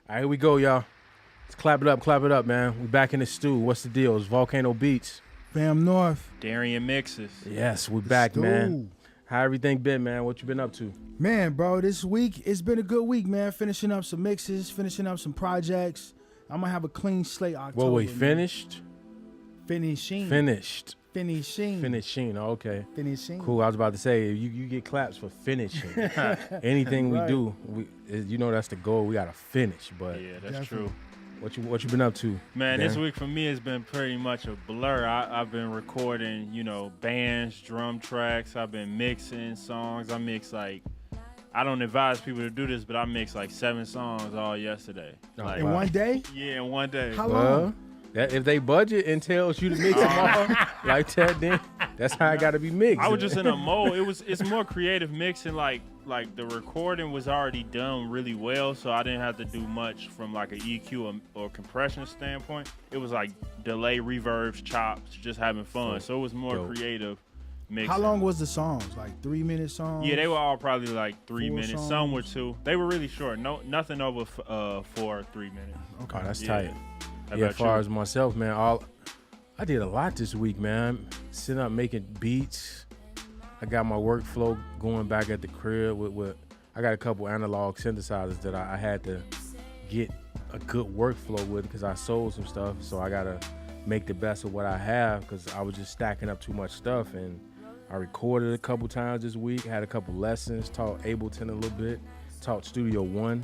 All right, here we go, y'all. Let's clap it up, man. We back in the stew. What's the deal? It's Volcano Beats. Fam North. Darian Mixes. Yes, we're back, man. How everything been, man? What you been up to? Man, bro, this week, it's been a good week, man. Finishing up some mixes, finishing up some projects. I'm going to have a clean slate October. Well, wait, finished? Finishing. Finishing, okay. Finishing. Cool, I was about to say, you get claps for finishing. Anything Right. we do, you know that's the goal. We got to finish, but Yeah, that's Definitely. true. what you been up to? Man, Dan? this week for me has been pretty much a blur. I've been recording, bands, drum tracks. I've been mixing songs. I don't advise people to do this, but I mixed like 7 songs all yesterday. Oh, In wow. one day? Yeah, in one day. How Well, long? if they budget and tells you to mix them all like that, then that's how it got to be mixed. I was just in a mode. It's more creative mixing. Like the recording was already done really well, so I didn't have to do much from like an EQ or compression standpoint. It was like delay, reverbs, chops, just having fun. So it was more Dope. creative mixing. How long was the songs? Like 3-minute songs? Yeah, they were all probably like 3 4 minutes. songs? Some were 2. They were really short. No, nothing over 4 or 3 minutes. Okay. Oh, that's Yeah. tight. How Yeah, about as far you? as myself, man, I did a lot this week, man. Sitting up making beats. I got my workflow going back at the crib with I got a couple analog synthesizers that I had to get a good workflow with because I sold some stuff. So I gotta make the best of what I have because I was just stacking up too much stuff. And I recorded a couple times this week, had a couple lessons, taught Ableton a little bit, taught Studio One.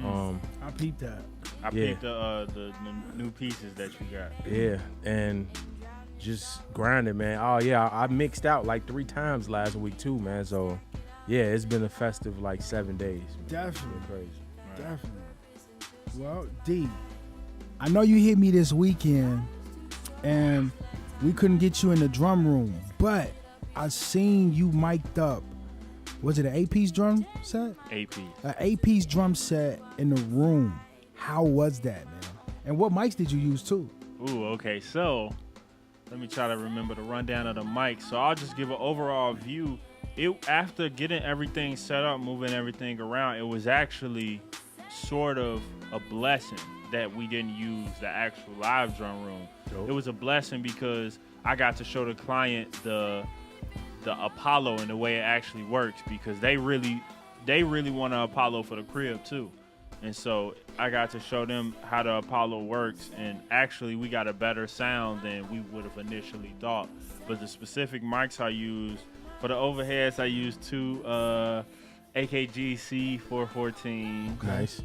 I peeped that. I yeah. picked the new pieces that you got. Yeah, and just grinding, man. Oh yeah, I mixed out like 3 times last week too, man. So yeah, it's been a festive like 7 days. Definitely. Crazy. Definitely. Well, D, I know you hit me this weekend, and we couldn't get you in the drum room, but I seen you mic'd up. Was it an 8-piece drum set? AP. An 8-piece drum set in the room. How was that, man? And what mics did you use too? Ooh, okay. So let me try to remember the rundown of the mic. So I'll just give an overall view. After getting everything set up, moving everything around, it was actually sort of a blessing that we didn't use the actual live drum room. Dope. It was a blessing because I got to show the client the Apollo and the way it actually works because they really want an Apollo for the crib too. And so I got to show them how the Apollo works, and actually we got a better sound than we would have initially thought. But the specific mics I used, for the overheads I used 2 AKG C414. Nice.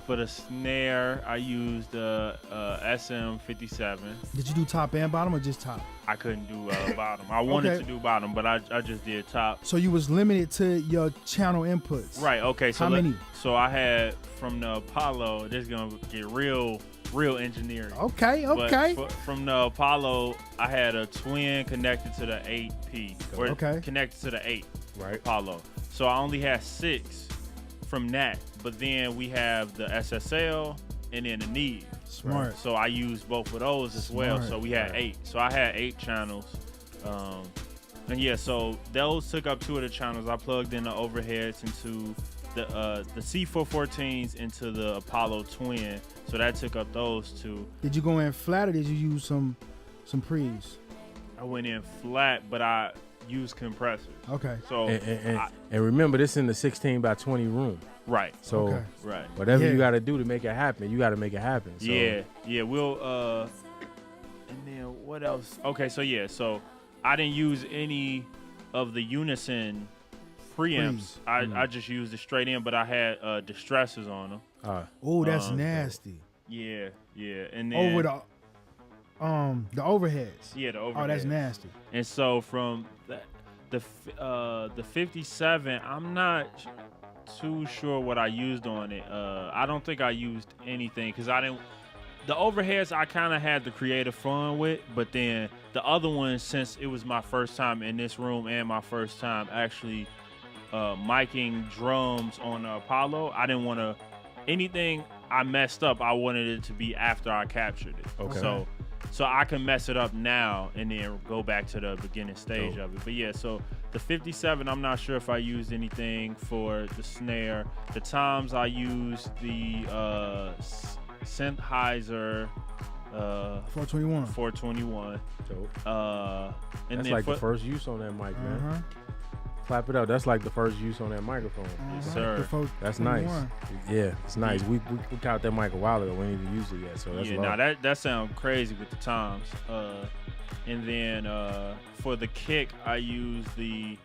For the snare I used SM57. Did you do top and bottom or just top? I couldn't do bottom. I wanted Okay. to do bottom, but I just did top. So you was limited to your channel inputs. Right, okay. So How many? So I had from the Apollo, this is going to get real engineering. Okay. But from the Apollo, I had a twin connected to the 8P. Or Okay. connected to the 8 Right. Apollo. So I only had 6 from that. But then we have the SSL and then the Neve. Smart. So I used both of those as well. Smart. So we had 8. So I had 8 channels. And yeah, so those took up 2 of the channels. I plugged in the overheads into the C414s into the Apollo Twin. So that took up those 2. Did you go in flat or did you use some pre's? I went in flat, but I used compressors. Okay. So And remember, this in the 16 by 20 room. right, So Okay. right. whatever Yeah. you got to do to make it happen, you got to make it happen. So, Yeah, we'll and then what else? Okay, so I didn't use any of the Unison preamps. I just used it straight in, but I had distressors on them. Oh, that's nasty. Yeah, and then Over the overheads. yeah, the overhead. Oh, that's nasty. And so from the 57, I'm not too sure what I used on it. I don't think I used anything because I didn't. The overheads I kind of had the creative fun with, but then the other ones, since it was my first time in this room and my first time actually miking drums on the Apollo, I didn't want to anything I messed up. I wanted it to be after I captured it. Okay. So so I can mess it up now and then go back to the beginning stage Dope. of it. But yeah, so the 57, I'm not sure if I used anything for the snare. The toms I used the Sennheiser 421. 421. Dope. And That's then like for, the first use on that mic, man. Uh-huh. Clap it up. That's like the first use on that microphone. Yes, sir. The 421. That's nice. Yeah, it's nice. We caught that mic a while ago. We ain't even used it yet, so that's yeah, love. now that sounds crazy with the toms. And then for the kick, I use the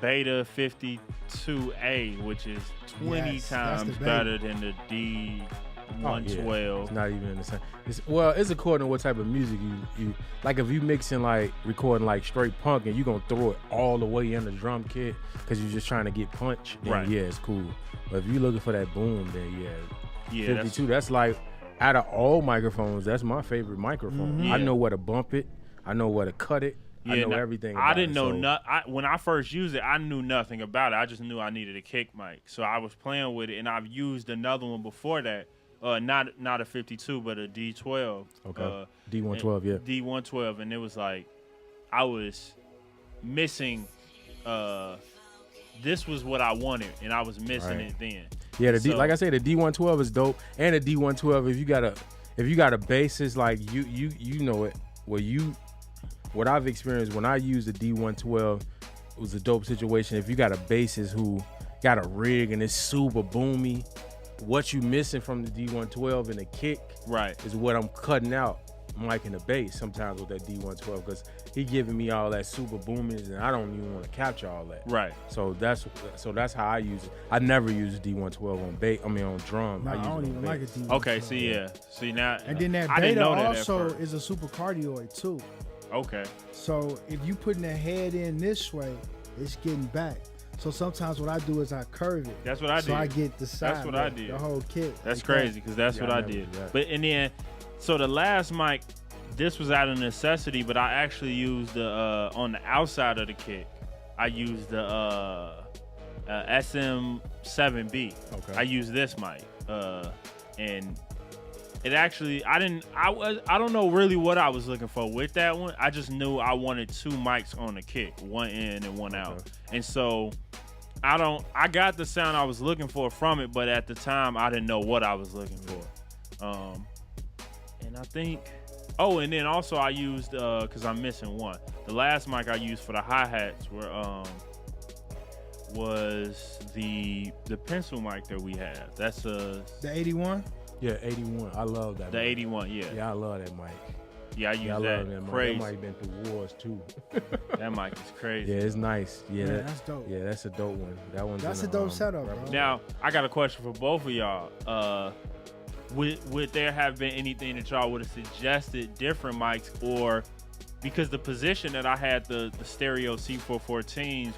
Beta 52A, which is 20 Yes, that's the times Beta. better than the D112. Oh, it's not even in the same. It's according to what type of music you like. If you mixing like recording like straight punk and you gonna throw it all the way in the drum kit because you're just trying to get punch, then Right. yeah, it's cool. But if you looking for that boom, then Yeah, 52. That's like out of all microphones, that's my favorite microphone. Mhm. I Yeah. know where to bump it. I know where to cut it. I know now, everything. I about didn't it, know so- when I first used it, I knew nothing about it. I just knew I needed a kick mic, so I was playing with it, and I've used another one before that. Not a 52, but a D12. Okay. D112, yeah. D112, and it was like I was missing. This was what I wanted, and I was missing Right. it then. Yeah, So- like I said, the D112 is dope, and the D112 if you got a bassist like you know it. What I've experienced when I use the D112 it was a dope situation. If you got a bassist who got a rig and it's super boomy, what you missing from the D112 and the kick Right. is what I'm cutting out, mic and the bass sometimes with that D112 because he giving me all that super boominess and I don't even want to capture all that. Right. So that's how I use it. I never use D112 on bass. I mean on drum. No, I use don't it on even bass. like it. Okay. See, yeah. See now. And then that I didn't Beta know that at also first. is a super cardioid too. Okay. So if you putting the head in this way, it's getting back. So sometimes what I do is I curve it. That's what I So did. I get the side. what I did. The whole kit. That's like crazy because that's Yeah, what I I never did. did that. But and then, so the last mic, this was out of necessity, but I actually used the on the outside of the kick. I used the SM7B. Okay. I used this mic, and it actually I don't know really what I was looking for with that one. I just knew I wanted two mics on the kick, one in and one out, Okay. and so. I got the sound I was looking for from it, but at the time I didn't know what I was looking for. And I think, and then also I used, cause I'm missing one. The last mic I used for the hi-hats was the pencil mic that we have. That's The 81. Yeah, 81. I love that. the mic. 81, yeah. Yeah, I love that mic. Yeah, I use Yeah, I that. love that mic. Crazy. That mic been through wars too. That mic is crazy. Yeah, it's nice. Yeah, Man, that's dope. Yeah, that's a dope one. That one's That's in a the, dope setup, bro. Now, I got a question for both of y'all. Would there have been anything that y'all would have suggested different mics, or because the position that I had the stereo C414s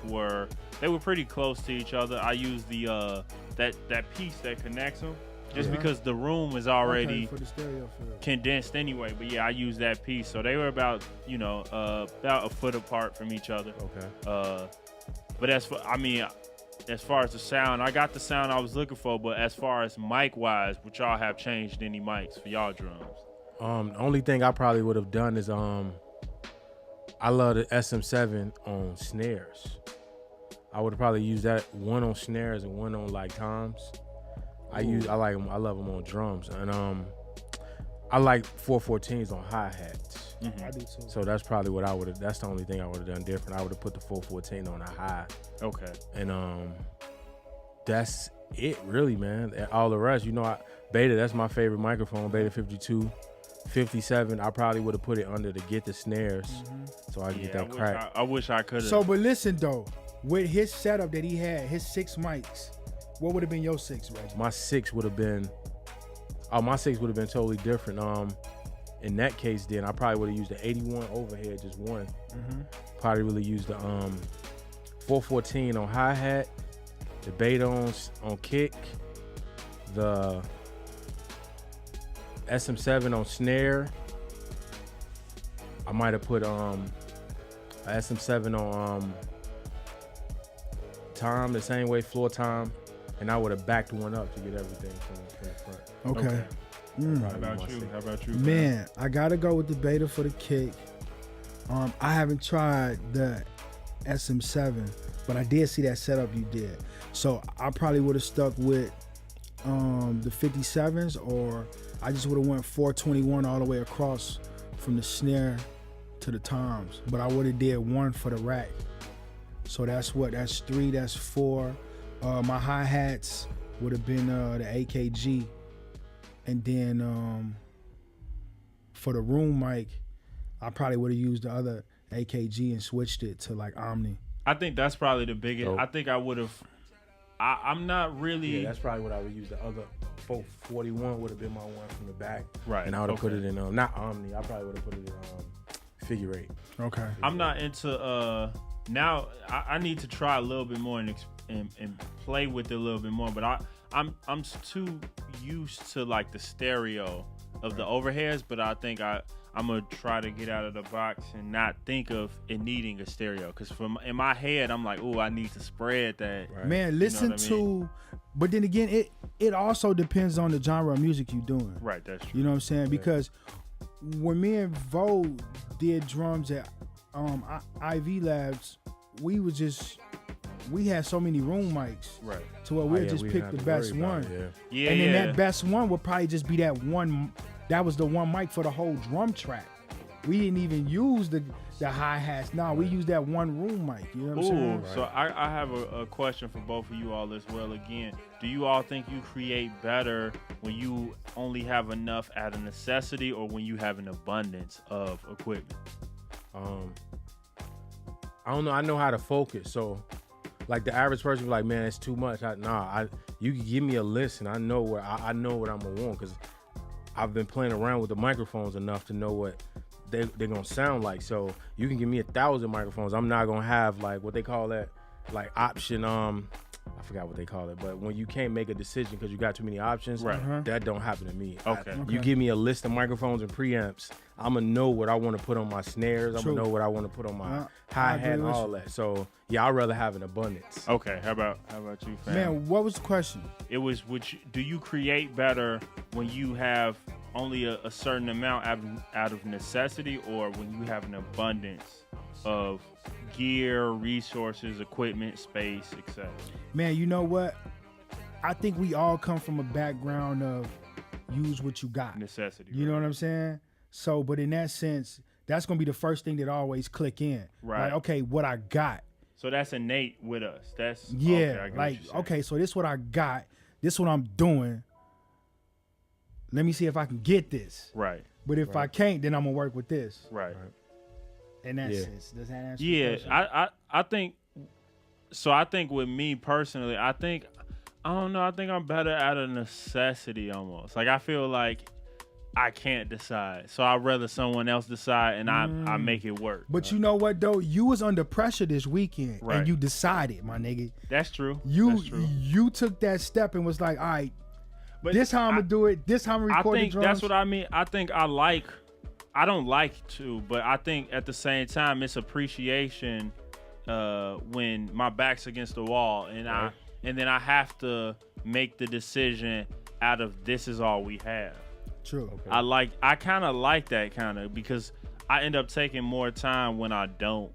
they were pretty close to each other. I used the that piece that connects them just Yeah. because the room is Okay, already for the stereo field. condensed anyway. But yeah, I used that piece, so they were about about a foot apart from each other. Okay. But as far as the sound, I got the sound I was looking for. But as far as mic wise, would y'all have changed any mics for y'all drums? The only thing I probably would have done is I love the SM7 on snares. I would have probably used that one on snares and one on like toms. I like them. I love them on drums, and I like 414s on hi hats. I do too. So that's probably what I would have. That's the only thing I would have done different. I would have put the 414 on a high, Okay. and that's it really, man. And all the rest, Beta. That's my favorite microphone. Beta 52, 57. I probably would have put it under to get the snares, so I get that crack. I wish I could have. So, but listen though, with his setup that he had, his 6 mics, what would have been your 6, Reggie? My 6 would have been. Oh, my 6 would have been totally different. In that case, then I probably would have used the 81 overhead, just one. Probably really used the 414 on hi hat, the Beta on kick, the SM7 on snare. I might have put a SM7 on tom, the same way, floor tom, and I would have backed one up to get everything from the front. Okay. How about you? How about you? Man, I gotta go with the Beta for the kick. I haven't tried the SM7, but I did see that setup you did. So I probably would have stuck with the 57s, or I just would have went 421 all the way across from the snare to the toms. But I would have did one for the rack. So that's 3, that's 4. My hi-hats would have been the AKG. And then for the room mic, I probably would have used the other AKG and switched it to like Omni. I think that's probably the biggest. Dope. I think I would have. I'm not really. Yeah, that's probably what I would use. The other 441 would have been my one from the back. Right. And I would have put okay. it in, not Omni. I probably would have put it in figure 8. Okay. I'm not into. Now I need to try a little bit more and play with it a little bit more. But I'm too used to like the stereo of the overheads. But I think I'm gonna try to get out of the box and not think of it needing a stereo, because in my head I'm like, oh, I need to spread that. Right. Man, listen what I mean? but then again, it also depends on the genre of music you're doing. Right, that's true. You know what I'm saying? Because when me and Vo did drums at IV Labs, we had so many room mics Right. to where we'd just pick the best one. Yeah, And then yeah. that best one would probably just be that one. That was the one mic for the whole drum track. We didn't even use the hi-hats. No, we used that one room mic. You know what I'm saying? So I have a question for both of you all as well. Again, do you all think you create better when you only have enough out of necessity, or when you have an abundance of equipment? I don't know. I know how to focus. So, like the average person be like, man, it's too much. You can give me a list and I know what I'm gonna want, because I've been playing around with the microphones enough to know what they're gonna sound like. So you can give me 1,000 microphones. I'm not gonna have like what they call that, like option. I forgot what they call it, but when you can't make a decision because you got too many options, Right. that don't happen to me. Okay. You give me a list of microphones and preamps, I'm gonna know what I want to put on my snares. I'm True. gonna know what I want to put on my I hi-hat agree and with all that. So yeah, I'd rather have an abundance. Okay. How about you, fam? Man, what was the question? It was, do you create better when you have only a certain amount out of necessity, or when you have an abundance of gear, resources, equipment, space, etc.? Man, you know what? I think we all come from a background of use what you got. Necessity. You know right? what I'm saying? So, but in that sense, that's gonna be the first thing that always click in. Right. Like, okay, what I got. So that's innate with us. That's Yeah. okay, I get what Like, you're saying. okay, so this what I got. This what I'm doing. Let me see if I can get this. Right. But if I can't, then I'm gonna work with this. Right. In that Yeah. sense, does that answer? Yeah, the question? I think so. I think with me personally, I don't know. I think I'm better out of necessity almost. Like I feel like I can't decide, so I'd rather someone else decide, and I make it work. But you know what though? You was under pressure this weekend, Right. and you decided, my nigga. That's true. You That's true. you took that step and was like, all right, But this how I'm gonna do it. This how I'm gonna I record think the drums. that's what I mean. I think I don't like to, but I think at the same time it's appreciation when my back's against the wall and Right. and then I have to make the decision out of this is all we have. True. I kind of like that because I end up taking more time when I don't.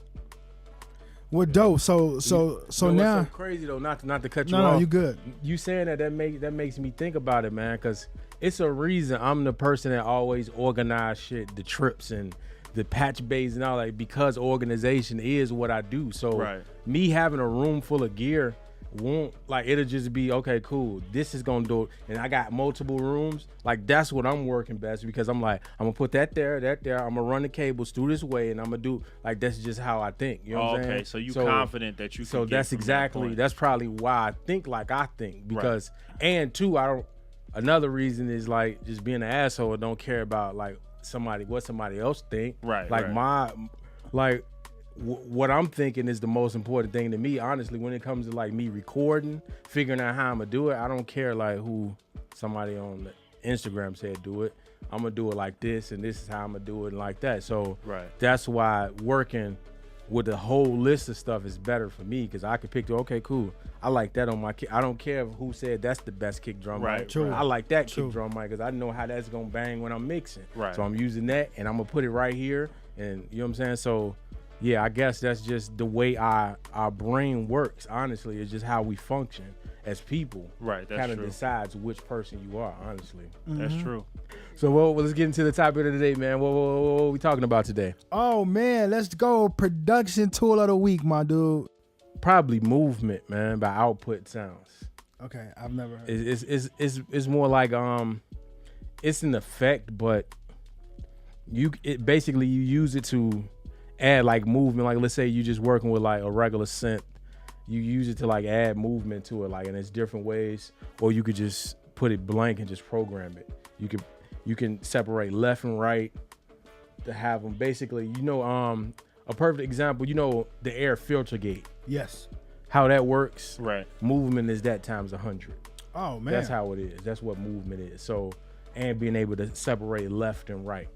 Well, dope. So You know what's now, so crazy though, not to cut you no, off. no, you good. You saying that makes me think about it, man, because it's a reason I'm the person that always organize shit, the trips and the patch bays and all that, because organization is what I do. So Right. me having a room full of gear won't, like, it'll just be okay, cool, this is gonna do it, and I got multiple rooms. Like, that's what I'm working best, because I'm like, I'm gonna put that there, I'm gonna run the cables through this way, and I'm gonna do, like, that's just how I think. You know what I'm saying? Okay, so you confident that you can So get that's from that exactly, point. that's probably why I think like I think, because and two, another reason is like just being an asshole and don't care about like what somebody else think. Right, Like right. what I'm thinking is the most important thing to me, honestly, when it comes to like me recording, figuring out how I'm gonna do it. I don't care like who somebody on the Instagram said do it. I'm gonna do it like this, and this is how I'm gonna do it, and like that. So Right. that's why working with the whole list of stuff is better for me because I could pick okay, cool. I like that on my kick. I don't care who said that's the best kick drum Right, mic. true. I like that True. kick drum mic because I know how that's gonna bang when I'm mixing. Right. So I'm using that and I'm gonna put it right here, and you know what I'm saying. So yeah, I guess that's just the way our brain works. Honestly, it's just how we function as people. Right, that's kind of true. decides which person you are. Honestly. That's true. So well, let's get into the topic of the day, man. What we talking about today? Oh man, let's go. Production tool of the week, my dude. Probably Movement, man, by Output Sounds. Okay, I've never heard. It's more like it's an effect, but basically you use it to add like movement. Like let's say you just working with like a regular synth, you use it to like add movement to it, like, and it's different ways. Or you could just put it blank and just program it. You can separate left and right to have them basically. A perfect example. The air filter gate. Yes. How that works. Right. Movement is that times 100. Oh man. That's how it is. That's what movement is. So, and being able to separate left and right.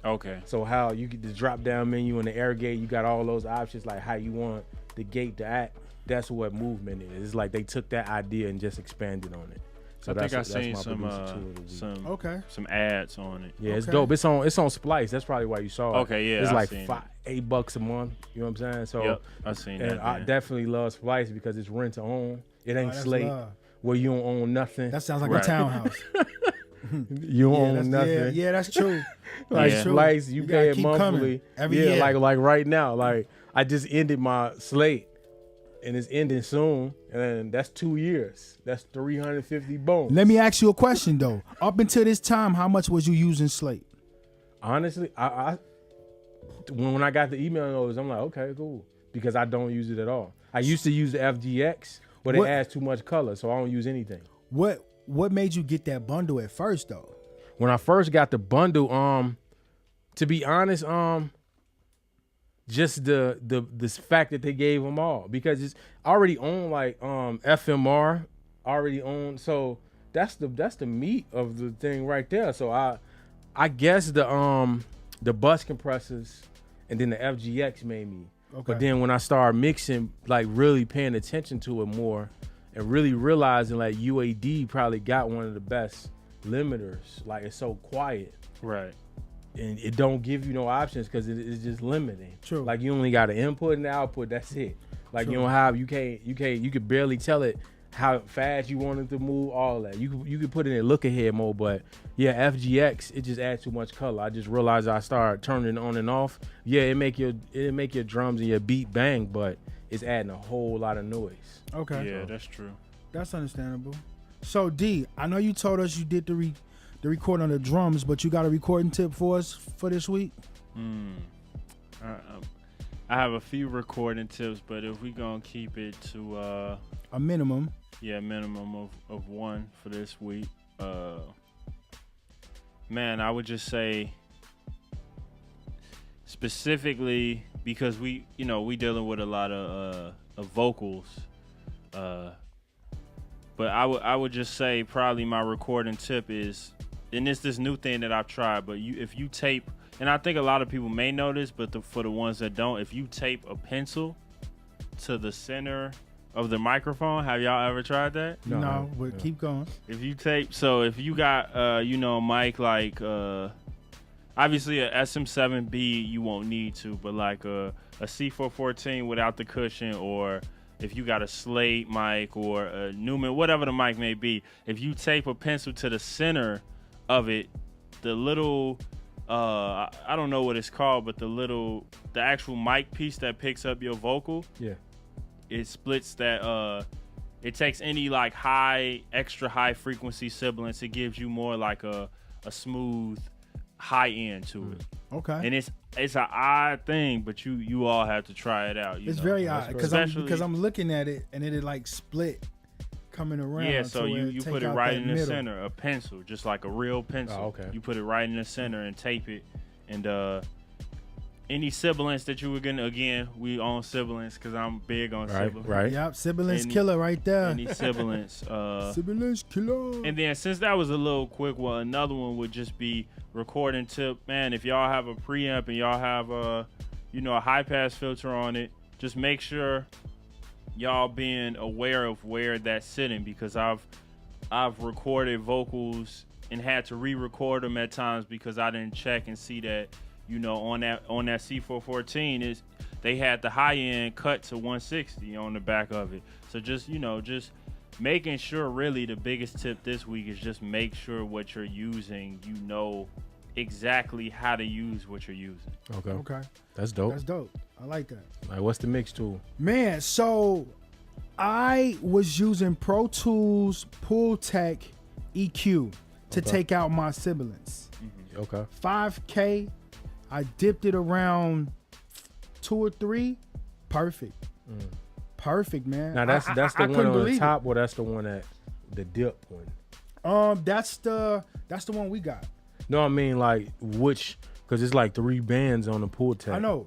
Okay. So how you get the drop down menu and the air gate, you got all those options like how you want the gate to act. That's what movement is. It's like they took that idea and just expanded on it. So I think I that's seen my producer tool of the week. Okay. some ads on it. Yeah, it's Okay. dope. It's on Splice. That's probably why you saw it. Okay, yeah, It's I like seen $8 a month. You know what I'm saying? So Yep, I seen and that. I man. definitely love Splice because it's rent to own. It ain't that's slate love. where you don't own nothing. That sounds like Right. a townhouse. You don't that's, own nothing. Yeah, that's true. Like Yeah. Splice, you You pay gotta it keep monthly. coming every yeah, year. like right now. Like I just ended my slate and it's ending soon. And that's 2 years. That's 350 bones. Let me ask you a question though. Up until this time, how much was you using Slate? Honestly, I when I got the email notice, I'm like, okay, cool. Because I don't use it at all. I used to use the FGX, but it What- adds too much color, so I don't use anything. What made you get that bundle at first though? When I first got the bundle, to be honest, just the fact that they gave them all, because it's already on like FMR already on, so that's the meat of the thing right there. So I guess the bus compressors and then the FGX made me. Okay. But then when I started mixing, like really paying attention to it more and really realizing like UAD probably got one of the best limiters. Like it's so quiet. right. And it don't give you no options because it's just limiting. True. Like you only got an input and output. That's it. Like True. you don't have. You could barely tell it how fast you want it to move. All that. You could put it in look ahead mode. But yeah, FGX it just adds too much color. I just realized I started turning it on and off. Yeah, it make your drums and your beat bang, but it's adding a whole lot of noise. Okay. Yeah, that's true. That's understandable. So D, I know you told us you did the record on the drums, but you got a recording tip for us for this week? I have a few recording tips, but if we gonna keep it to A minimum. minimum of one for this week, man, I would just say specifically because we dealing with a lot of vocals, but I would just say probably my recording tip is, and it's this new thing that I've tried, but if you tape, and I think a lot of people may know this, but for the ones that don't, if you tape a pencil to the center of the microphone, have y'all ever tried that? No, but no. keep going. If you tape, so if you got a mic like obviously a SM7B you won't need to, but like a C414 without the cushion, or if you got a Slate mic or a Newman, whatever the mic may be, if you tape a pencil to the center of it, the little I don't know what it's called, but the actual mic piece that picks up your vocal, Yeah. it splits that it takes any like extra high frequency sibilance, it gives you more like a smooth high end to it. Okay. And it's an odd thing, but you all have to try it out. It's very odd because Especially- I'm looking at it and it like split coming around. Yeah, so to where you take put it out right that in the middle. center, a pencil, just like a real pencil. Oh, okay. You put it right in the center and tape it. And any sibilance that you were gonna, again, we own sibilance because I'm big on sibilance. Right. Yep, sibilance Any- killer right there. Any sibilance. Sibilance killer. And then since that was a little quick one, another one would just be recording tip. Man, if y'all have a preamp and y'all have a high pass filter on it. Just make sure y'all being aware of where that's sitting, because I've recorded vocals and had to re-record them at times because I didn't check and see that, on that C414 they had the high end cut to 160 on the back of it. So just making sure, really the biggest tip this week is just make sure what you're using, exactly how to use what you're using. Okay. That's dope. That's dope. I like that. Like, what's the mix tool? Man, so I was using Pro Tools Pultec EQ to take out my sibilants. Okay. 5K, I dipped it around 2 or 3. Perfect. Perfect, man. Now that's the I one couldn't on the believe top, or that's the one at the dip one? That's the one we got. No, I mean like which, because it's like 3 bands on the Pultec. I know.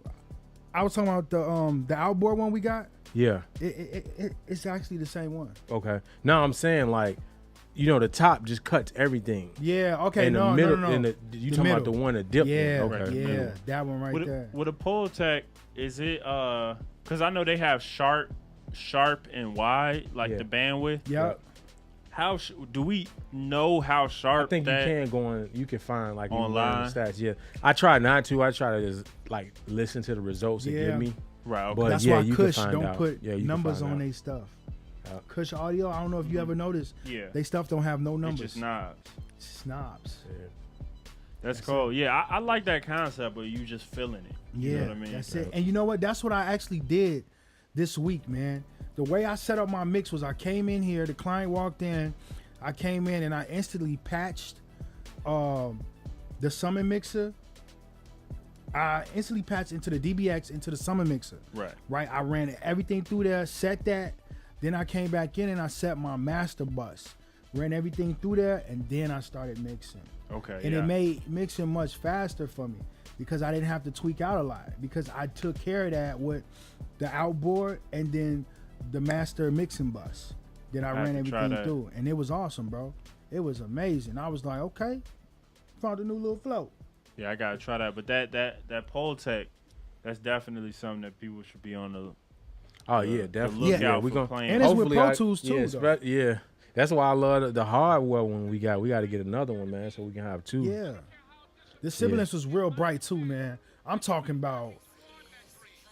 I was talking about the outboard one we got. Yeah. It's actually the same one. Okay. Now I'm saying like, the top just cuts everything. Yeah. Okay. And No. the middle, No. And you talking about the one that dip Yeah. one? Okay. Yeah. That one right there. With a Pultec, is it because I know they have sharp and wide, like the bandwidth. Yep. How do we know how sharp? I think that, you can find like online stats. Yeah. I try not to. I try to just like listen to the results they give me. Right. Okay. But That's yeah, why you Kush can find don't out. put Yeah, you can numbers find on out. their stuff. Yep. Kush Audio, I don't know if you ever noticed. Yeah. They stuff don't have no It's numbers. just knobs. Snobs. Yeah. That's cool. Yeah, I like that concept, but you just feeling it. Yeah, You know what I mean? that's it. And you know what? That's what I actually did this week, man. The way I set up my mix was I came in here, the client walked in, I came in and I instantly patched the Summon mixer. I instantly patched into the DBX into the Summon mixer. Right. I ran everything through there, set that. Then I came back in and I set my master bus, ran everything through there, and then I started mixing. Okay. And it made mixing much faster for me because I didn't have to tweak out a lot because I took care of that with the outboard and then the master mixing bus. Then I ran everything through, and it was awesome, bro. It was amazing. I was like, okay, found a new little flow. Yeah, I gotta try that. But that Pultec, that's definitely something that people should be on the. Yeah, definitely. Look out we for gonna playing. And it's with hopefully Pro Tools too, though. Yeah, that's why I love the hardware one we got. We got to get another one, man, so we can have 2. Yeah. The sibilance was real bright too, man. I'm talking about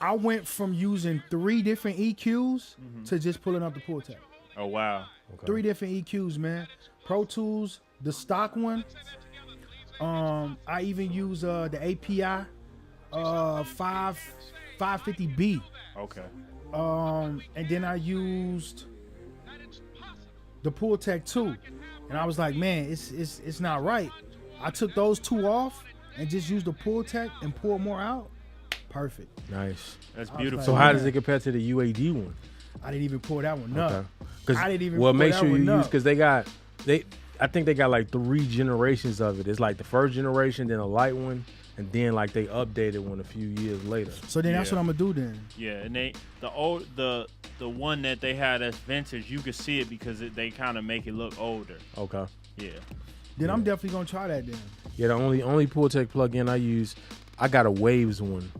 I went from using 3 different EQs to just pulling up the Pultec. Oh wow. Okay. 3 different EQs, man. Pro Tools, the stock one. I even use the API 550B. Okay. And then I used the Pultec 2. And I was like, man, it's not right. I took those 2 off and just used the Pultec and pulled more out. Perfect. Nice. That's I was beautiful. like, So how man. does it compare to the UAD one? I didn't even pull that one up. Okay. 'Cause- I didn't even well, pull make that sure you one use up. because I think they got like 3 generations of it. It's like the first generation, then a light one, and then like they updated one a few years later. So then that's Yeah. what I'm gonna do then. Yeah, and the one that they had that's vintage, you could see it because they kind of make it look older. Okay. Yeah. Then I'm definitely gonna try that then. Yeah, the only Pultec plugin I use, I got a Waves one.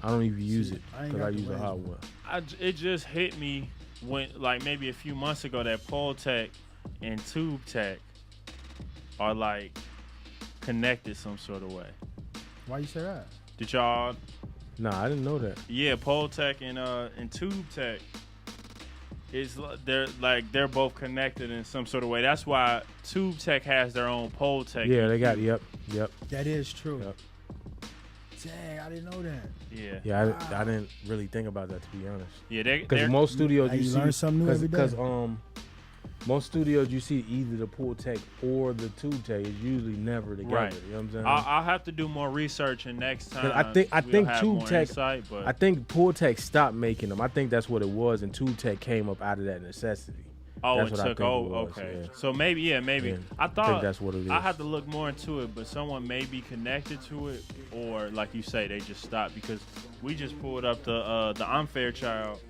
I don't even use it I ain't because got I the use a Waves hot one. one. It just hit me when like maybe a few months ago that Pultec and TubeTech are like connected some sort of way. Why you say that? Did y'all? Nah, I didn't know that. Yeah, Pultec and TubeTech they're both connected in some sort of way. That's why TubeTech has their own Pultec. Yeah, they got yep. That is true. Yep. Dang, I didn't know that. Yeah. Yeah, I didn't really think about that, to be honest. Yeah, Because they're most studios Hey, you you see, learn something new every day. because most studios you see either the Pultec or the TubeTech is usually never together. Right. You know what I'm saying? I'll have to do more research, and next time I think we'll have more TubeTech. insight, but I think Pultec stopped making them. I think that's what it was, and TubeTech came up out of that necessity. it That's what I took. think it Oh, was, okay. yeah. So maybe, Yeah, I I thought think that's what it is. I had to look more into it, but someone may be connected to it, or like you say, they just stopped because we just pulled up the Unfair Child.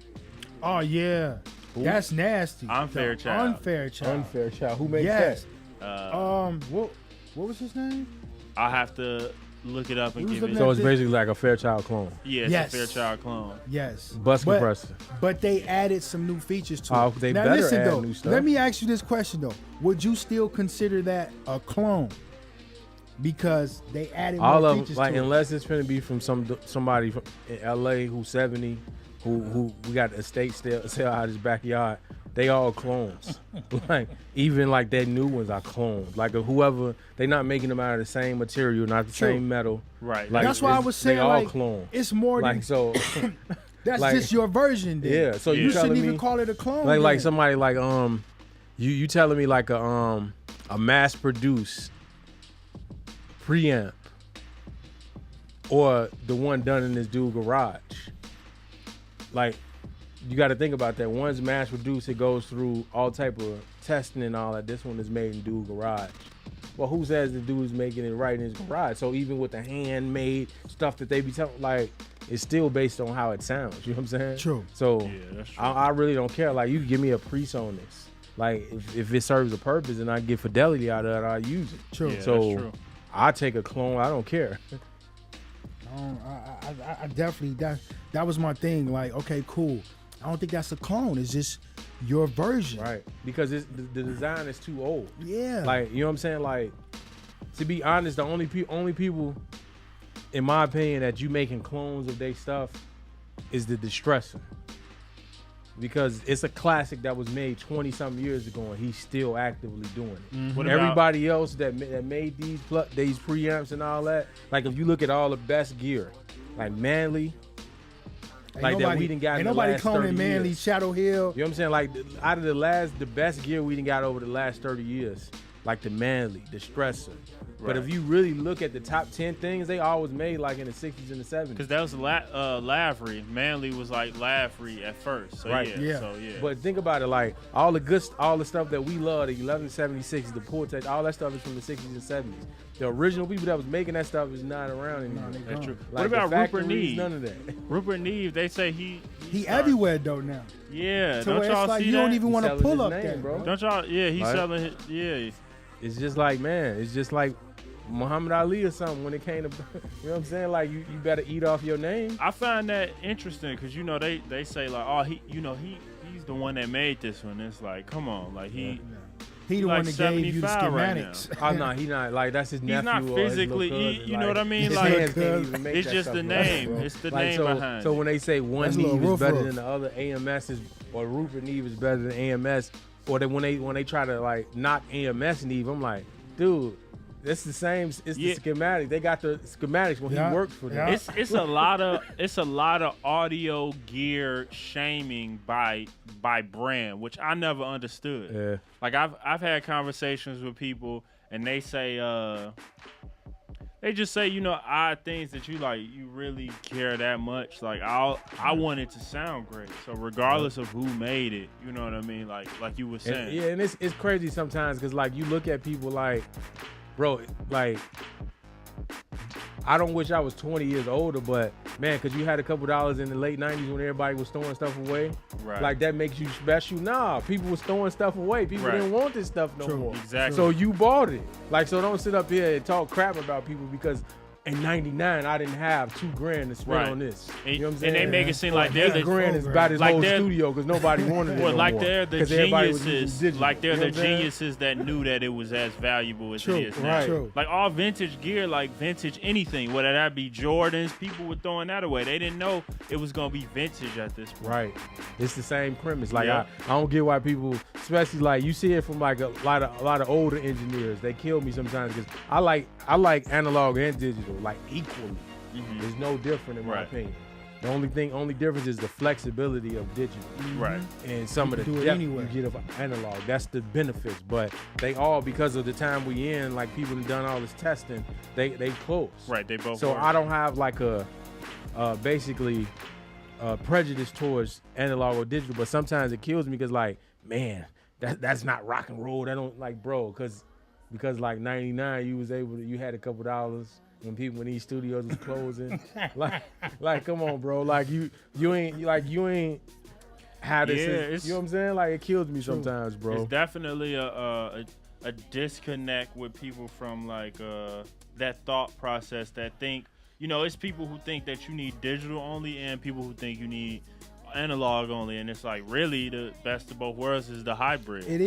Oh yeah, Who? that's nasty. Unfair The Child. Unfair child. Unfair child. Who makes Yes. that? What was his name? I have to look it up and We was give looking it. So at it's this- basically like a Fairchild clone. Yeah, it's Yes. a Fairchild clone. Yes. Bus But- compressor. But they added some new features to Oh, it. they now better listen add though. new stuff. Let me ask you this question though: would you still consider that a clone? Because they added All more of them, features like to it. unless it's gonna be from somebody from in LA who's 70, who we got estate sale out his backyard. They all clones. Like even like their new ones are clones. Like whoever, they not making them out of the same material, not the True. same metal. Right. Like, That's why I it's- was saying they all like clone. it's more Like than so, that's like- just your version. Then. yeah. So Yeah. you You shouldn't telling even me call it a clone. like then. somebody like you telling me like a mass produced preamp or the one done in this dude garage. Like you got to think about that. One's mass produced, it goes through all type of testing and all that. This one is made in dude garage. Well, who says the dude's making it right in his garage? So even with the handmade stuff that they be telling, like it's still based on how it sounds. You know what I'm saying? True. So Yeah, that's true. I really don't care. Like you give me a priest on this. Like if it serves a purpose and I get fidelity out of it, I use it. True. Yeah, So that's true. I take a clone. I don't care. I definitely that was my thing. Like, okay, cool. I don't think that's a clone. It's just your version. Right. Because the design is too old. Yeah. Like, you know what I'm saying? Like, to be honest, the only people, in my opinion, that you making clones of their stuff is the Distressor. Because it's a classic that was made 20-something years ago, and he's still actively doing it. What about- Everybody else that made these preamps and all that, like if you look at all the best gear, like Manley, like that we done got Ain't in the nobody last 30 cloning Manly, years. Shadow Hill. You know what I'm saying? Like out of the best gear we done got over the last 30 years, like the Manly, the Stressor. But if you really look at the top 10 things, they always made like in the 60s and the 70s. Because that was Lavery. Manly was like Lavery at first. So Right. yeah. Yeah. So yeah. But think about it, like all the stuff that we love, the 1176, the Portage, all that stuff is from the 60s and 70s. The original people that was making that stuff is not around anymore. they That's gone. true. Like What about the Rupert factories, Neve? None of that. Rupert Neve, they say he started- everywhere though now. Yeah. To Don't where y'all it's like see you that? don't even He's want to selling pull his up name, that, bro. bro. Don't y'all? Yeah, he's Right. selling. Yeah. It's just like, man, it's just like Muhammad Ali or something when it came to, you know what I'm saying? Like you better eat off your name. I find that interesting because they say like, oh, he's the one that made this one. It's like, come on, like He the like one that gave you the 75 right now. schematics. Oh no, he not like that's his He's nephew. not or his little physically- cousin, you know what I mean? his Like, hands can't even make it's that just stuff the like name. that, bro. It's the Like, name so, behind So it. when they say one That's a little Neve is roof better roof. than the other, AMS is or Rupert Neve is better than AMS, or that when they try to like knock AMS Neve, I'm like, dude. It's the same. It's Yeah. the schematic. They got the schematics when Yeah. he worked for them. Yeah. It's a lot of audio gear shaming by brand, which I never understood. Yeah. Like I've had conversations with people and they say they just say, odd things that you really care that much. Like I want it to sound great. So regardless of who made it, you know what I mean? Like you were saying. And, yeah, and it's crazy sometimes because like you look at people like, bro, like I don't wish I was 20 years older, but man, because you had a couple dollars in the late 90s when everybody was throwing stuff away. Right. Like that makes you special. Nah, people was throwing stuff away. People Right. didn't want this stuff no True. more. Exactly. So you bought it. Like, so don't sit up here and talk crap about people because in 99 I didn't have $2,000 to spend Right. on this. And, You know what I'm saying? and they make it seem like they're the $8,000 is about his Like whole they're- studio because nobody wanted it well, no like more. they're the 'Cause everybody was using geniuses, digital. like they're You know the what I'm saying? geniuses that knew that it was as valuable as True, it is now. right. True. Like all vintage gear, like vintage anything, whether that be Jordans, people were throwing that away. They didn't know it was gonna be vintage at this point. Right. It's the same premise. Like Yeah. I don't get why people, especially like you see it from like a lot of older engineers. They kill me sometimes because I like analog and digital like equally. Mhm. It's no different in my Right. opinion. The only difference is the flexibility of digital Right. and some You of can the do it depth anywhere. you get of analog. That's the benefits. But they all, because of the time we in, like people have done all this testing, they close. Right. They both. So were. I don't have like a basically prejudice towards analog or digital, but sometimes it kills me because like, man, that's not rock and roll. That don't like, bro, because like 99, you had a couple dollars when these studios was closing. like come on, bro. Like you ain't had this. Yeah, you know what I'm saying? Like it kills me sometimes, bro. It's definitely a disconnect with people from like that thought process that think, it's people who think that you need digital only and people who think you need analog only, and it's like really the best of both worlds is the hybrid. It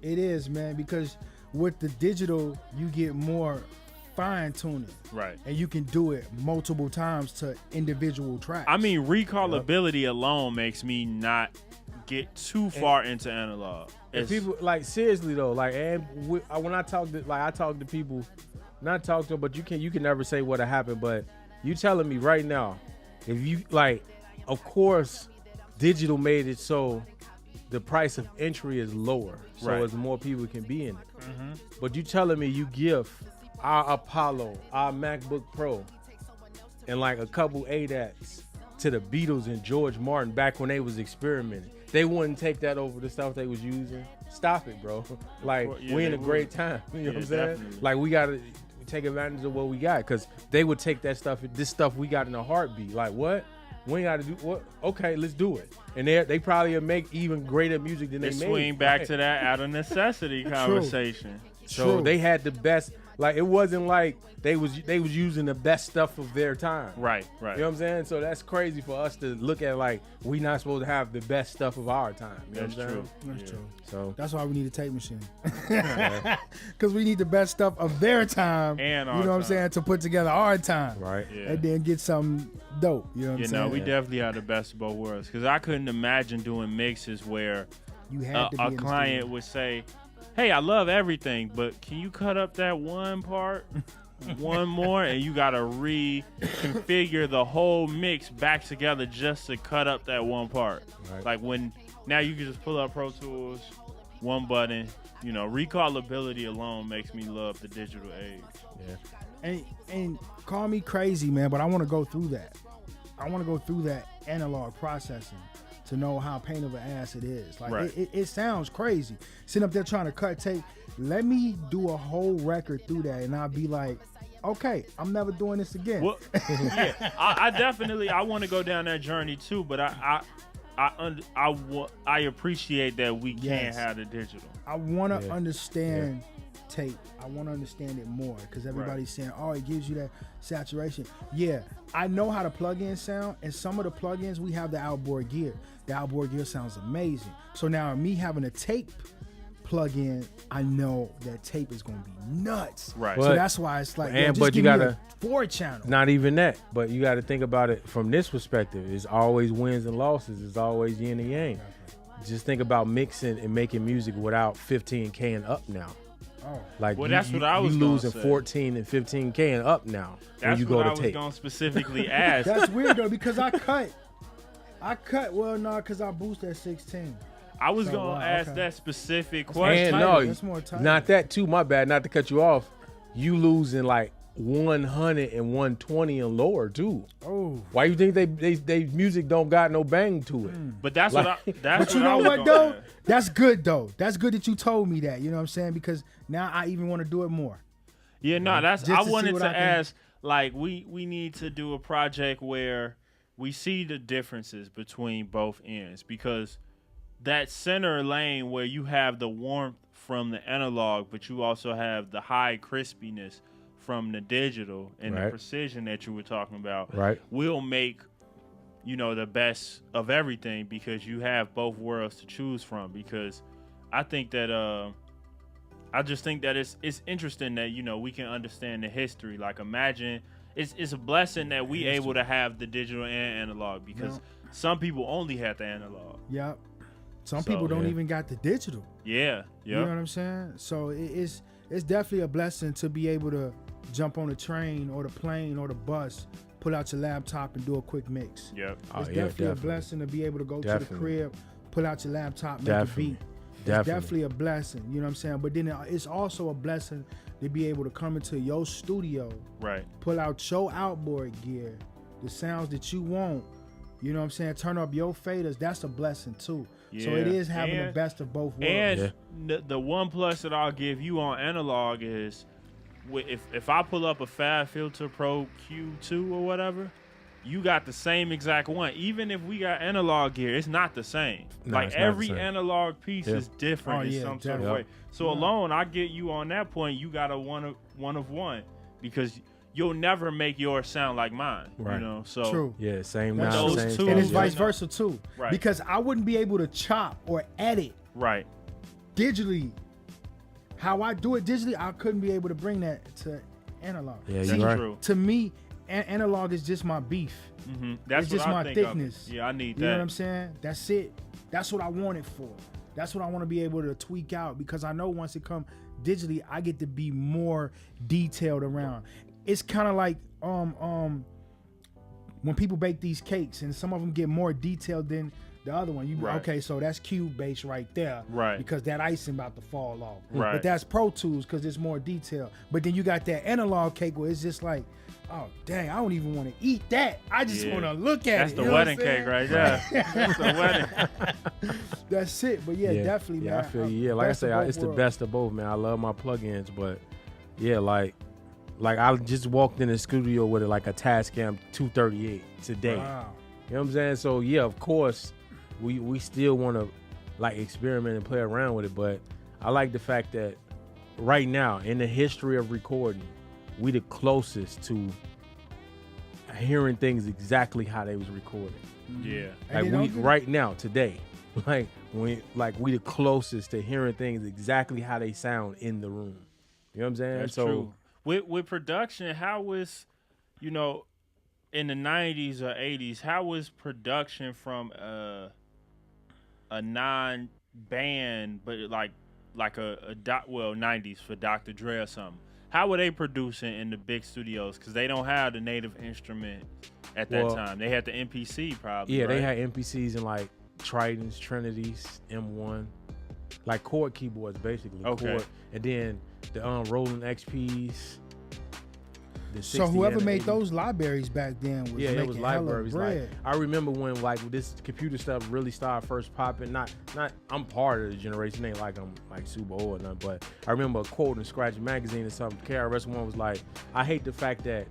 is, man, because with the digital you get more fine tuning, Right. and you can do it multiple times to individual tracks. I mean, recallability alone makes me not get too far into analog. And people like seriously though, like when I talk to people, not talk to them, but you can never say what'll happen. But you telling me right now, if you like, of course, digital made it so the price of entry is lower, so Right. as more people can be in it. But you telling me you give our Apollo, our MacBook Pro, and like a couple ADATs to the Beatles and George Martin back when they was experimenting. They wouldn't take that over the stuff they was using. Stop it, bro. Like, Yeah, we in they a great would. time. You know what I'm Yeah, saying? definitely. Like, we got to take advantage of what we got, because they would take that stuff, this stuff we got in a heartbeat. Like, what? We ain't got to do what? Okay, let's do it. And they probably will make even greater music than They they made. swing back Right. to that out of necessity conversation. So True. they had the best. Like, it wasn't like they was using the best stuff of their time. Right. You know what I'm saying? So that's crazy for us to look at, like, we not supposed to have the best stuff of our time. You That's know what I'm true. saying? That's Yeah. true. So That's why we need a tape machine. Because we need the best stuff of their time. And our you know what I'm time. saying? To put together our time. right. Yeah. And then get something dope. You know what I'm You saying? know, we definitely have the best of both worlds. Because I couldn't imagine doing mixes where You had to be a in the client studio. would say, "Hey, I love everything, but can you cut up that one part, one more?" And you gotta reconfigure the whole mix back together just to cut up that one part. Right. Like when now you can just pull up Pro Tools, one button. You know, recallability alone makes me love the digital age. Yeah. And call me crazy, man, but I want to go through that. I want to go through that analog processing to know how pain of an ass it is. Like Right. it sounds crazy. Sitting up there trying to cut tape. Let me do a whole record through that, and I'll be like, okay, I'm never doing this again. Well, yeah, I definitely I want to go down that journey too, but I appreciate that we can't Yes. have the digital. I want to Yeah. understand tape. I want to understand it more because everybody's saying, oh, it gives you that saturation. Yeah, I know how the plug-in sound, and some of the plugins we have the outboard gear. The outboard gear sounds amazing. So now me having a tape plug-in, I know that tape is going to be nuts. Right. So But- that's why it's like, and- just but you give me gotta- a 4-channel. Not even that, but you got to think about it from this perspective. It's always wins and losses. It's always yin and yang. Just think about mixing and making music without 15K and up now. Oh, Like, Well, that's what I was you gonna losing say. 14 and 15K and up now when That's you go what to I was tape. going to specifically ask. that's weird though because I cut. Well, no, because I boost at 16. I was So, going wow, to ask okay. that specific That's question. And tighter. no, That's more tighter. not that too. My bad. Not to cut you off. You losing like 100 and 120 and lower too. Oh. Why you think they music don't got no bang to it? But that's Like- what that's But you what I know was what gonna though? ask. That's good though. That's good that you told me that. You know what I'm saying? Because now I even want to do it more. Yeah, no, that's Just I to see wanted what to I can- ask. Like, we need to do a project where we see the differences between both ends, because that center lane where you have the warmth from the analog, but you also have the high crispiness from the digital and the Right. precision that you were talking about, Right. will make the best of everything, because you have both worlds to choose from. Because I think that I just think that it's interesting that we can understand the history. Like, imagine it's a blessing that we able to have the digital and analog, because Yeah. some people only have the analog. Yep. Some So, people don't yeah. even got the digital. Yeah, You know what yeah, I'm saying? So it's definitely a blessing to be able to jump on the train or the plane or the bus, pull out your laptop and do a quick mix. yep. Oh, It's yeah, definitely a definitely. blessing to be able to go to Definitely. the crib, pull out your laptop, make Definitely. a beat. It's Definitely. definitely a blessing. You know what I'm saying? But then it's also a blessing to be able to come into your studio, Right. pull out your outboard gear, the sounds that you want. You know what I'm saying? Turn up your faders. That's a blessing too. So it Yeah. is having the And- best of both worlds. And the one plus that I'll give you on analog is, if I pull up a Fab Filter Pro Q2 or whatever, you got the same exact one. Even if we got analog gear, it's not the same. No, like it's not the every same. analog piece Yeah. is different Oh, in yeah, some sort of definitely. way. So alone, I get you on that point. You got a one of one because you'll never make yours sound like mine. Right. You know, so True. Yeah, same That's now, true. same Those stuff. two- And it's Yeah. vice versa too. Right. Because I wouldn't be able to chop or edit right. digitally. How I do it digitally, I couldn't be able to bring that to analog. Yeah, That's you're right. true. To me, analog is just my beef. Mm-hmm. That's It's what just I my think of it. thickness. Yeah, I need You know that. what I'm saying? That's it. That's what I want it for. That's what I want to be able to tweak out because I know once it come digitally, I get to be more detailed around. It's kind of like when people bake these cakes and some of them get more detailed than the other one. You Right. okay? So that's cube base right there, Right. Because that icing about to fall off. Right. But that's Pro Tools because it's more detailed. But then you got that analog cake where it's just like, oh dang, I don't even want to eat that. I just Yeah. want to look at That's it. the You know what wedding I'm saying? cake right there. That's the wedding. That's it. But yeah, definitely, Yeah, man. I feel you. Yeah, like I Best of say, both it's the worlds. best of both, man. I love my plugins, but yeah, like I just walked in the studio with like a Tascam 238 today. Wow. You know what I'm saying? So yeah, of course, we still want to like experiment and play around with it, but I like the fact that right now in the history of recording, we the closest to hearing things exactly how they was recorded. Yeah. And Like then we don't you- right now today, we the closest to hearing things exactly how they sound in the room. You know what I'm saying? That's so true. With production, how was, in the 90s or 80s, how was production from a non-band, but like a 90s for Dr. Dre or something? How were they producing in the big studios? Because they don't have the native instrument at that Well, time. They had the MPC probably. yeah, they right? had MPCs and like Tritons, Trinities, M1, like chord keyboards basically. Okay. Chord, and then the Roland XPs. The So 60 whoever and the made 80. those libraries back then was Yeah, making it was hella libraries. bread. Like I remember when like this computer stuff really started first popping. Not I'm part of the generation. Ain't like I'm like super old or nothing. But I remember a quote in Scratch magazine or something. KRS-One was like, "I hate the fact that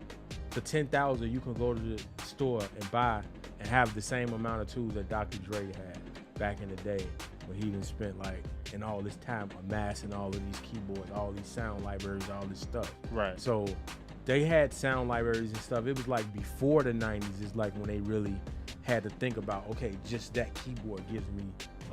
for 10,000 you can go to the store and buy and have the same amount of tools that Dr. Dre had back in the day when he even spent like in all this time amassing all of these keyboards, all these sound libraries, all this stuff." Right. So they had sound libraries and stuff. It was like before the 90s. It's like when they really had to think about, okay, just that keyboard gives me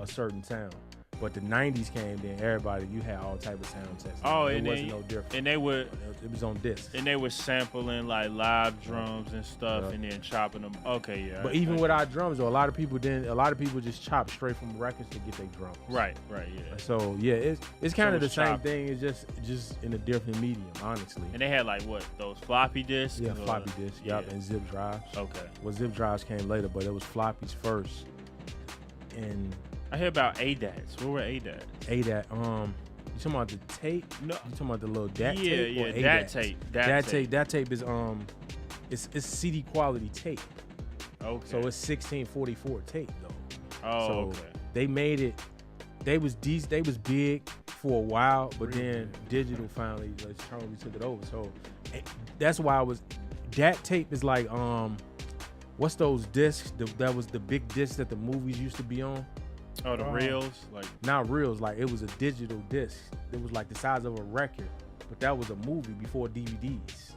a certain sound. But the 90s came, then everybody, you had all type of sound tests. Oh, it and wasn't then- no different. And they would It was on disc. and they were sampling like live drums and stuff, Yeah. and then chopping them. Okay, yeah. But even with our drums, though, a lot of people just chop straight from records to get their drums. right, yeah. So yeah, it's kind of the it's same chopped. thing. It's just in a different medium, honestly. And they had like what, those floppy disks? Yeah, or- floppy disks. Yep, yeah. and zip drives. Okay. Well, zip drives came later, but it was floppies first. And I hear about ADATs. What were ADATs? ADAT, you talking about the tape? No. You talking about the little DAT Yeah, tape? or yeah, ADATs? DAT tape. DAT tape. That tape is it's CD quality tape. Okay. So it's 1644 tape though. oh, so okay. they made it. They was big for a while, but then digital finally totally took it over. So that's why that tape is like what's those discs? That was the big discs that the movies used to be on. Oh, the reels, like Not reels, like it was a digital disc. It was like the size of a record, but that was a movie before DVDs.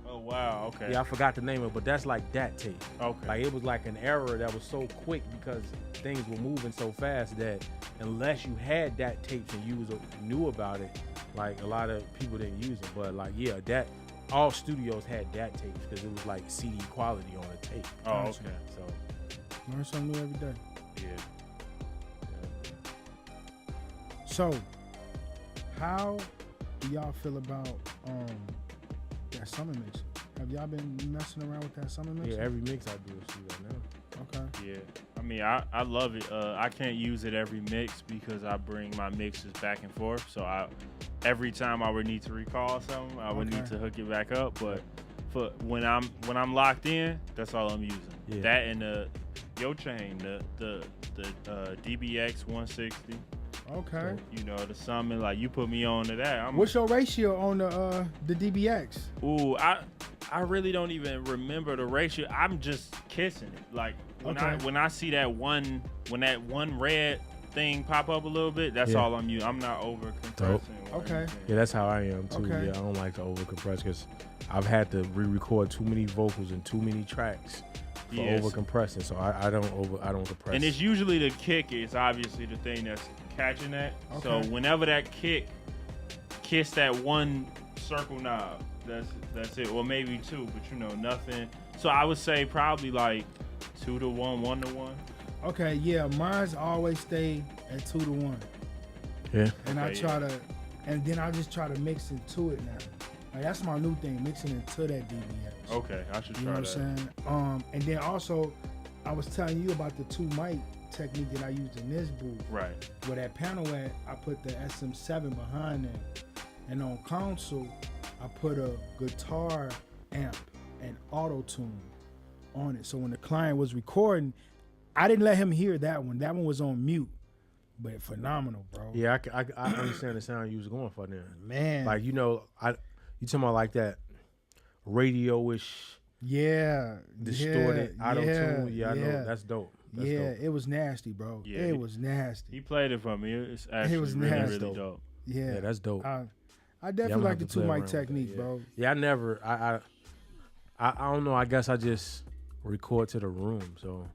oh wow, okay. Yeah, I forgot the name of it, but that's like that tape. Okay. Like it was like an era that was so quick because things were moving so fast that unless you had that tapes and you knew about it, like a lot of people didn't use it. But like yeah, that all studios had that tapes because it was like CD quality on a tape. Oh, okay. So Learn something new every day. Yeah. So, how do y'all feel about that summer mix? Have y'all been messing around with that summer mix? yeah, every mix I do is shoot right now. Okay. Yeah, I mean, I love it. I can't use it every mix because I bring my mixes back and forth. So every time I would need to recall something, I would need Okay. to hook it back up. But for when I'm locked in, that's all I'm using. Yeah. That and the Yo Chain, the DBX 160. Okay. You know, the summon, like you put me on to that. What's your ratio on the DBX? Ooh, I really don't even remember the ratio. I'm just kissing it. Like when I see that one red thing pop up a little bit, that's all I'm using. I'm not over compressing. Okay. Yeah, that's how I am too. Okay. Yeah, I don't like to over compress because I've had to re-record too many vocals and too many tracks for over compressing. So I don't compress. And it's usually the kick is obviously the thing that's catching that. Okay. So whenever that kiss that one circle knob, that's it. Or maybe two, but you know, nothing. So I would say probably like 2 to 1, 1 to 1. Okay, yeah, mine's always stay at 2 to 1. Yeah. And and then I just try to mix into it now. Like that's my new thing, mixing into that DBX. Okay, I should You try know what that. I'm saying? And then also, I was telling you about the 2 mic technique that I used in this booth. Right. Where that panel at, I put the SM7 behind it. And on console, I put a guitar amp and auto tune on it. So when the client was recording, I didn't let him hear that one. That one was on mute. But phenomenal, bro. Yeah, I understand the sound you was going for there. Man. Like, you know, you talking about like that radio-ish Yeah. distorted yeah, auto tune. yeah, Yeah, I know. That's dope. That's dope. It was nasty, bro. Yeah, it was nasty. He played it for me. It's actually was really, nasty. really dope. Yeah. Yeah, that's dope. I Yeah, definitely I'ma like have the to 2 play mic around with that, technique, yeah. bro. Yeah, I never. I don't know. I guess I just record to the room, so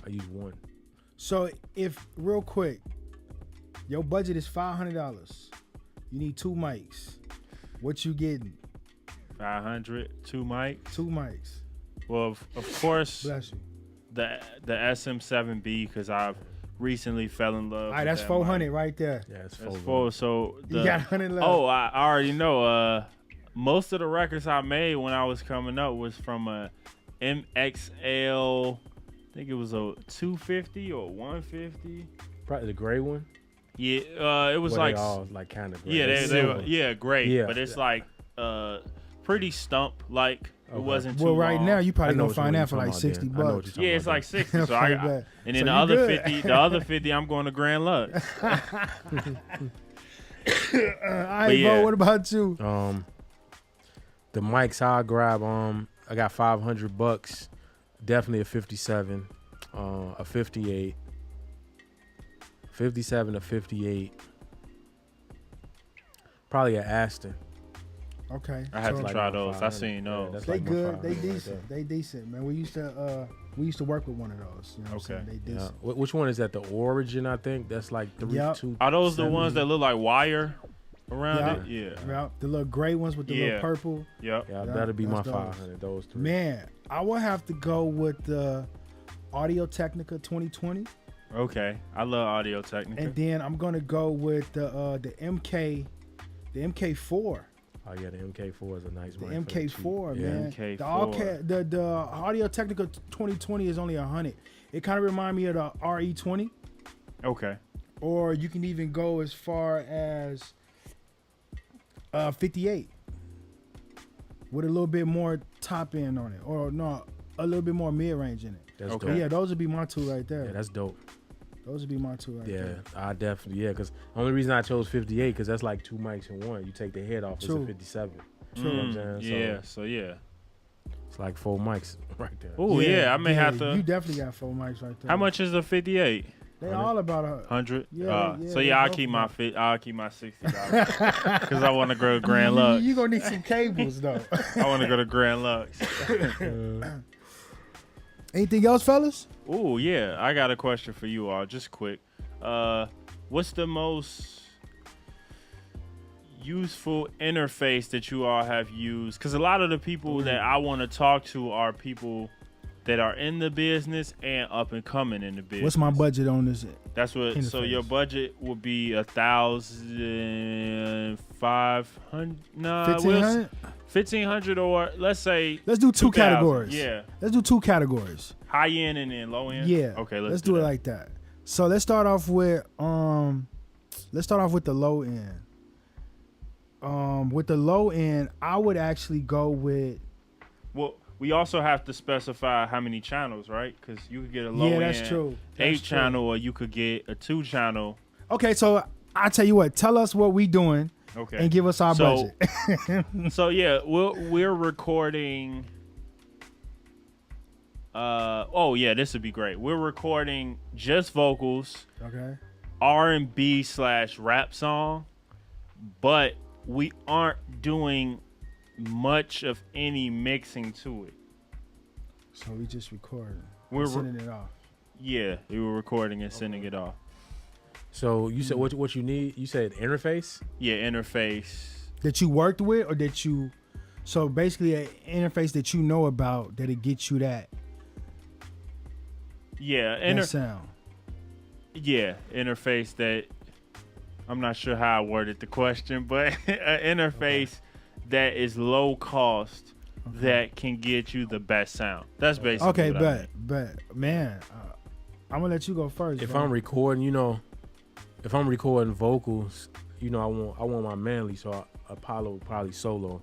I use one. So if real quick, your budget is $500, you need 2 mics. What you getting? 500, 2 mics. 2 mics. Well, of course, Bless you. the SM7B because I've recently fell in love. All right, with that's that 400 mic. right there. Yeah, it's That's 4. 4. So You got 100 left. oh, I already know. Most of the records I made when I was coming up was from a MXL. I think it was a 250 or 150. Probably the gray one. Yeah, it was Well, like they all like kind of gray. yeah, It's they were silver. great, Yeah. but it's like pretty stump like. It Okay. wasn't too Well, right long. now you I probably know gonna what find you're that for like talking about, $60 Dan. I know what bucks. you're talking Yeah, it's about, like Dan. 60. So Okay, I bet. and then So the you other good. 50, the other 50, I'm going to Grand Lux. All right, yeah. bro. What about you? The mics I grab. I got $500. Definitely a 57, a 58, 57 to 58. Probably an Aston. Okay. I had so to try those. I seen those. that's They like my good. They 500 right decent. there. They decent, man. We used to work with one of those. You know what I'm Okay. saying? They Yeah. decent. Which one is that? The Origin, I think. That's like Yep. 2. Are those the ones that look like wire around Yeah. it? Yeah. Yeah. The little gray ones with the little Yeah. purple. Yep. Yeah, Yeah, that'll be my that's those. 500. Those 3. Man, I would have to go with the Audio Technica 2020, Okay. I love Audio Technica. and then I'm gonna go with the MK4. Oh yeah, the MK4 is a nice The mic. for that MK4, cheap. man. MK4. The Audio Technica 2020 is only 100. It kind of remind me of the RE20, Okay. or you can even go as far as 58 with a little bit more top end on it, or no, a little bit more mid range in it. That's Okay. dope. Yeah, those would be my 2 right there. Yeah, that's dope. Those would be my 2 right Yeah, there. I definitely, because the only reason I chose 58 because that's like 2 mics in one. You take the head off, True. it's a 57. True. You know what I'm saying? Yeah. So yeah. It's like 4 mics right there. Oh yeah. I may have You to. definally got 4 mics right there. How much is a 58? They all about 100. Yeah, So they yeah, I'll both keep about- I'll keep my $60 because I want to go to Grand Lux. You gonna need some cables though. I want to go to Grand Lux. Anything else, fellas? Oh yeah, I got a question for you all, just quick. What's the most useful interface that you all have used? Because a lot of the people that I want to talk to are people that are in the business and up and coming in the business. What's my budget on this? That's what. So interface? your budget would be 1,500. Nah, 1,500? 1,500, or let's say. Let's do 2 2,000. categories. Yeah, Let's do 2 categories. high end and then low end. Yeah. Okay, Let's do it that. like that. So let's start off with the low end. With the low end, I would actually go with Well, we also have to specify how many channels, right? Because you could get a low yeah, end that's true. That's 8 channel, or you could get a 2 channel Okay, so I tell you what. Tell us what we doing Okay. and give us our So- budget. So yeah, we're recording. Oh yeah, this would be great. We're recording just vocals, Okay. R&B/rap song, but we aren't doing much of any mixing to it. So we just recording. We're Sending it off. Yeah, we were recording and sending it off. So you said what you need? You said interface. Yeah, interface. That you worked with, or that you. So basically, an interface that you know about that it gets you that Yeah, sound. Yeah, interface that I'm not sure how I worded the question, but an interface that is low cost that can get you the best sound. That's basically Okay, what I mean. but man, I'm gonna let you go first. If bro. I'm recording, if I'm recording vocals, I want my manly, so Apollo probably solo,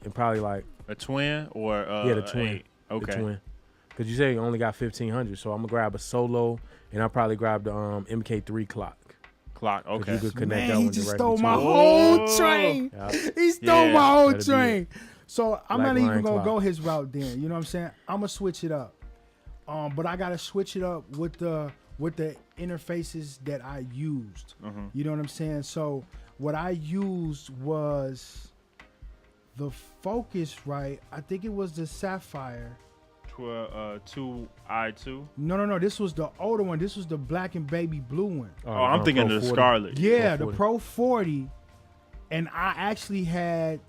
and probably like A twin or the twin, eight? Okay. the twin, because you say you only got 1500, so I'm gonna grab a solo, and I'll probably grab the MK3 clock. Clock. 'cause Okay. you could connect Man, that he one just directly stole to my it. whole train. Yeah. He stole Yeah, my whole that'd be train. So I'm Black not even Lion gonna Clock. go his route then. You know what I'm saying? I'm gonna switch it up. But I gotta switch it up with the interfaces that I used. Mhm. You know what I'm saying? So what I used was the Focusrite. I think it was the Sapphire. 2i2. No. This was the older one. This was the black and baby blue one. Oh, I'm thinking Pro of the 40. Scarlet. Yeah, Pro the 40. Pro 40. And I actually had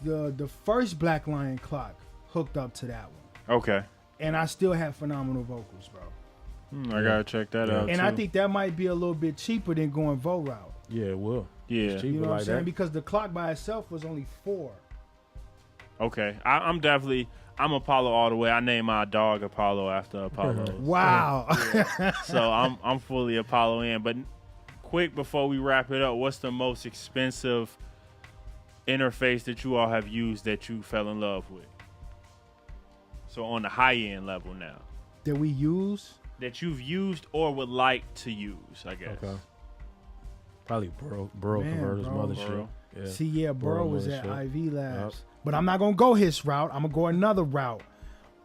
the first Black Lion clock hooked up to that one. Okay. And I still have phenomenal vocals, bro. I gotta check that Yeah. out. And too. I think that might be a little bit cheaper than going Vo route. Yeah, it will. Yeah. It's cheaper You know what I'm like saying? that. Because the clock by itself was only 4. Okay. I'm Apollo all the way. I named my dog Apollo after Apollo. Wow. So I'm fully Apollo in. But quick before we wrap it up, what's the most expensive interface that you all have used that you fell in love with? So on the high end level now. That we use. That you've used or would like to use, I guess. Okay. Probably Burrow Man, Converter's bro. mother Burrow. shit. Yeah. See, yeah, bro Burrow was Mother at shit. IV Labs. Yep. But I'm not gonna go his route. I'm gonna go another route.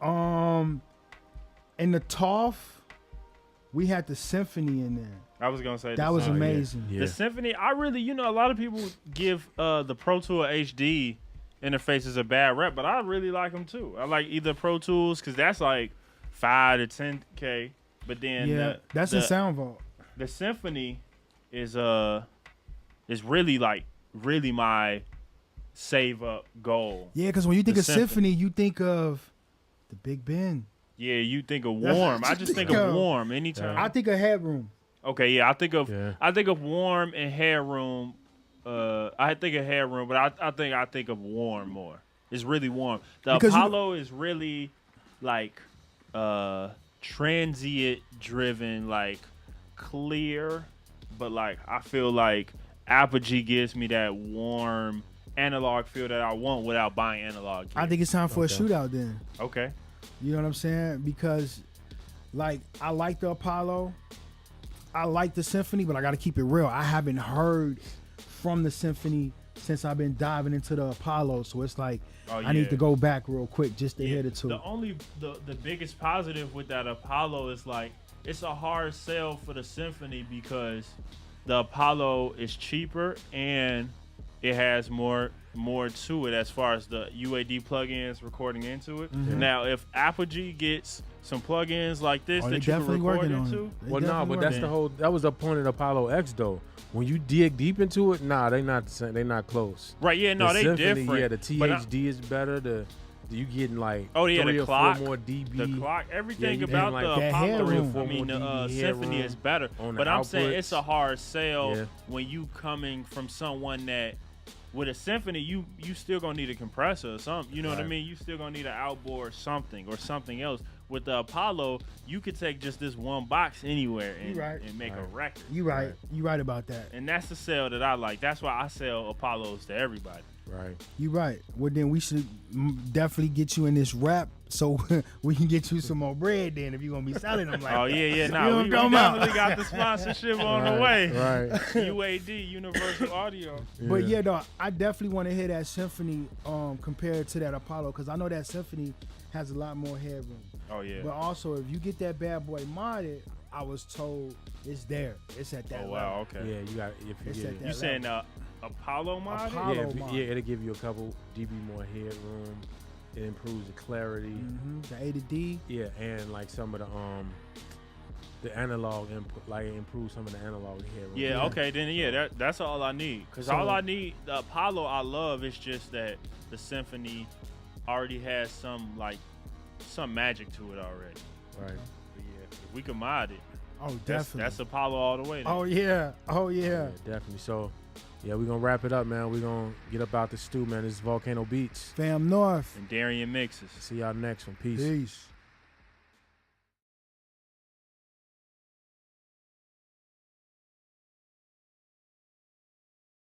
In the TOF, we had the Symphony in there. I was gonna say That was yeah. amazing. Yeah. The Symphony. I really, a lot of people give the Pro Tool HD interfaces a bad rep, but I really like them too. I like either Pro Tools because that's like 5 to 10K, but then Yeah, that's in Sound Vault. the Symphony is really my save up goal. Yeah, because when you think The of Symphony, you think of the Big Ben. Yeah, you think of That's Warm. what I you just think think of of. Warm anytime. I think of Headroom. Okay, yeah, I think of Yeah. Warm and Headroom. I think of Headroom, but I think of Warm more. It's really warm. The Because Apollo is really like transient driven, like clear, but like I feel like Apogee gives me that warm analog feel that I want without buying analog gear. I think it's time for Okay. a shootout then. Okay. You know what I'm saying? Because, like, I like the Apollo. I like the Symphony, but I got to keep it real. I haven't heard from the Symphony since I've been diving into the Apollo. So it's like, Oh, I need yeah. to go back real quick just to hear the two. The biggest positive with that Apollo is like it's a hard sell for the Symphony because the Apollo is cheaper and it has more to it as far as the UAD plugins recording into it. Mm-hmm. Now, if Apogee gets some plugins like this Oh, they that you can definitely record working on into, it. They Well, nah, definitely but that's working. the whole. That was the point of the Apollo X though. When you dig deep into it, nah, they not the same. They not close. right? Yeah, no, The they Symphony, different. Yeah, the but I- THD is better. You getting like Oh, yeah, 3 the or clock, 4 more dB. The clock, everything you about getting, like, the that Apollo, headroom. 3 or 4 the more dB Symphony headroom is better. on the But I'm saying outputs. it's a hard sell Yeah. when you coming from someone that with a Symphony, you still gonna need a compressor or something. You know what I Right. mean? You still gonna need an outboard or something else. With the Apollo, you could take just this one box anywhere and, You right. and make a Right. record. You right. You right about that. And that's the sell that I like. That's why I sell Apollos to everybody. Right. You right. Well, then we should definitely get you in this rap so we can get you some more bread. Then if you're gonna be selling them like Oh that. yeah, nah, You know we what I'm talking definitely got the sponsorship on the way. Right. UAD, Universal Audio. But yeah, though, I definitely want to hear that symphony compared to that Apollo, because I know that symphony has a lot more headroom. Oh yeah. But also, if you get that bad boy modded, I was told it's there. It's at that Oh level. wow, okay. Yeah, you got if you It's get at it. that You saying Apollo mod? Apollo. Yeah, mod. yeah, it'll give you a couple dB more headroom. It improves the clarity. The A to D. Yeah, and like some of the analog input, like it improves some of the analog headroom. Yeah, okay, then yeah, that's all I need. Cause So- all I need, the Apollo I love, it's just that the Symphony already has some magic to it already. Right. But yeah, if we can mod it, Oh, that's definitely. Apollo all the way. Then. Oh yeah. Oh yeah. Yeah, definitely. So, yeah, we're gonna wrap it up, man. We're gonna get up out the stew, man. This is Volcano Beats. Fam North. And Darian mixes. See y'all next one. Peace. Peace.